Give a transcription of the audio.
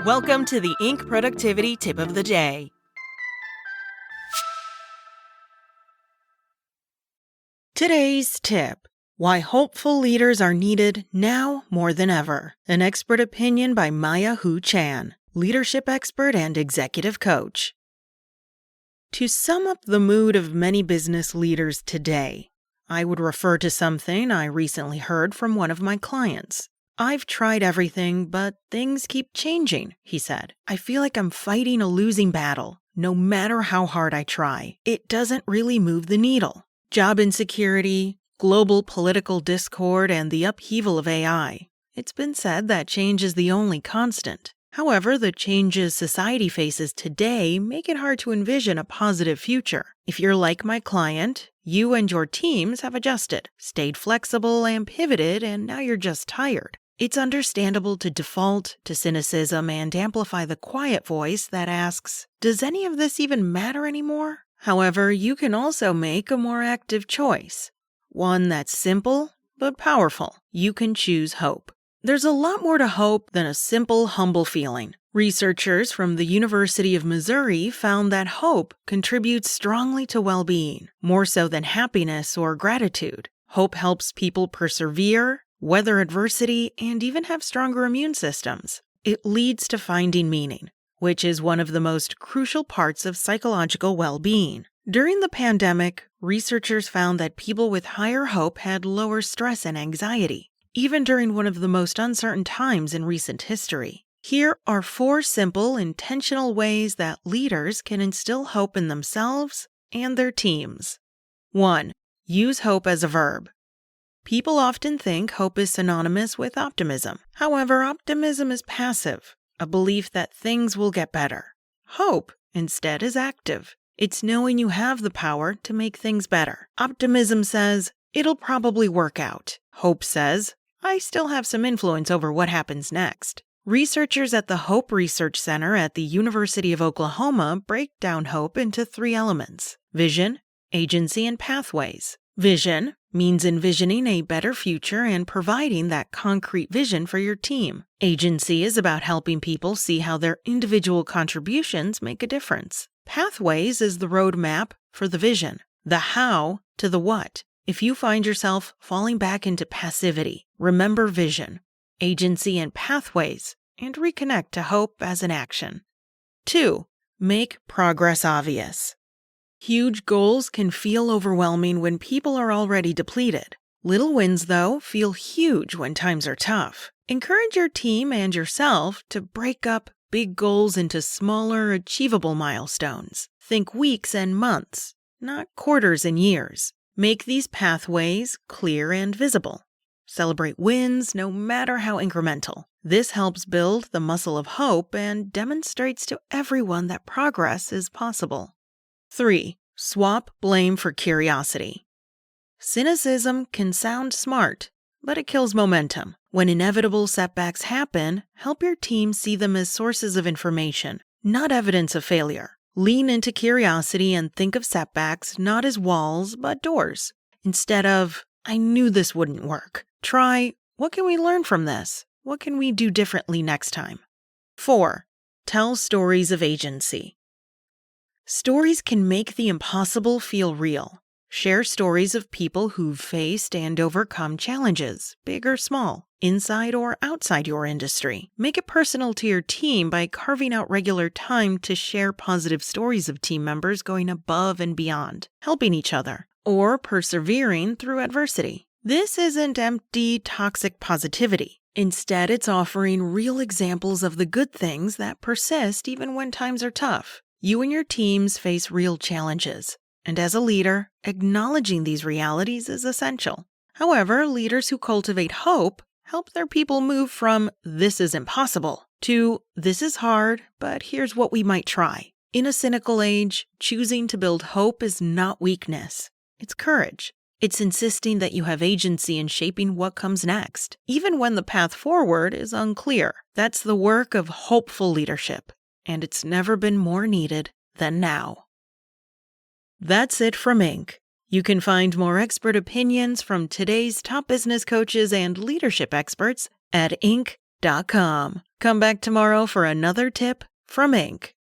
Welcome to the Inc. Productivity Tip of the Day. Today's tip: why hopeful leaders are needed now more than ever. An expert opinion by Maya Hu Chan, leadership expert and executive coach. To sum up the mood of many business leaders today, I would refer to something I recently heard from one of my clients. "I've tried everything, but things keep changing," he said. "I feel like I'm fighting a losing battle. No matter how hard I try, it doesn't really move the needle. Job insecurity, global political discord, and the upheaval of AI. It's been said that change is the only constant. However, the changes society faces today make it hard to envision a positive future. If you're like my client, you and your teams have adjusted, stayed flexible, and pivoted, and now you're just tired. It's understandable to default to cynicism and amplify the quiet voice that asks, does any of this even matter anymore? However, you can also make a more active choice. One that's simple but powerful. You can choose hope. There's a lot more to hope than a simple, humble feeling. Researchers from the University of Missouri found that hope contributes strongly to well-being, more so than happiness or gratitude. Hope helps people persevere, weather adversity, and even have stronger immune systems. It leads to finding meaning, which is one of the most crucial parts of psychological well-being. During the pandemic, researchers found that people with higher hope had lower stress and anxiety, even during one of the most uncertain times in recent history. Here are 4 simple, intentional ways that leaders can instill hope in themselves and their teams. 1. Use hope as a verb. People often think hope is synonymous with optimism. However, optimism is passive, a belief that things will get better. Hope, instead, is active. It's knowing you have the power to make things better. Optimism says, it'll probably work out. Hope says, I still have some influence over what happens next. Researchers at the Hope Research Center at the University of Oklahoma break down hope into 3 elements: vision, agency, and pathways. Vision means envisioning a better future and providing that concrete vision for your team. Agency is about helping people see how their individual contributions make a difference. Pathways is the roadmap for the vision, the how to the what. If you find yourself falling back into passivity, remember vision, agency, and pathways, and reconnect to hope as an action. 2. Make progress obvious. Huge goals can feel overwhelming when people are already depleted. Little wins, though, feel huge when times are tough. Encourage your team and yourself to break up big goals into smaller, achievable milestones. Think weeks and months, not quarters and years. Make these pathways clear and visible. Celebrate wins, no matter how incremental. This helps build the muscle of hope and demonstrates to everyone that progress is possible. 3. Swap blame for curiosity. Cynicism can sound smart, but it kills momentum. When inevitable setbacks happen, help your team see them as sources of information, not evidence of failure. Lean into curiosity and think of setbacks not as walls, but doors. Instead of, I knew this wouldn't work, try, what can we learn from this? What can we do differently next time? 4. Tell stories of agency. Stories can make the impossible feel real. Share stories of people who've faced and overcome challenges, big or small, inside or outside your industry. Make it personal to your team by carving out regular time to share positive stories of team members going above and beyond, helping each other, or persevering through adversity. This isn't empty, toxic positivity. Instead, it's offering real examples of the good things that persist even when times are tough. You and your teams face real challenges, and as a leader, acknowledging these realities is essential. However, leaders who cultivate hope help their people move from "this is impossible" to "this is hard, but here's what we might try." In a cynical age, choosing to build hope is not weakness. It's courage. It's insisting that you have agency in shaping what comes next, even when the path forward is unclear. That's the work of hopeful leadership, and it's never been more needed than now. That's it from Inc. You can find more expert opinions from today's top business coaches and leadership experts at Inc.com. Come back tomorrow for another tip from Inc.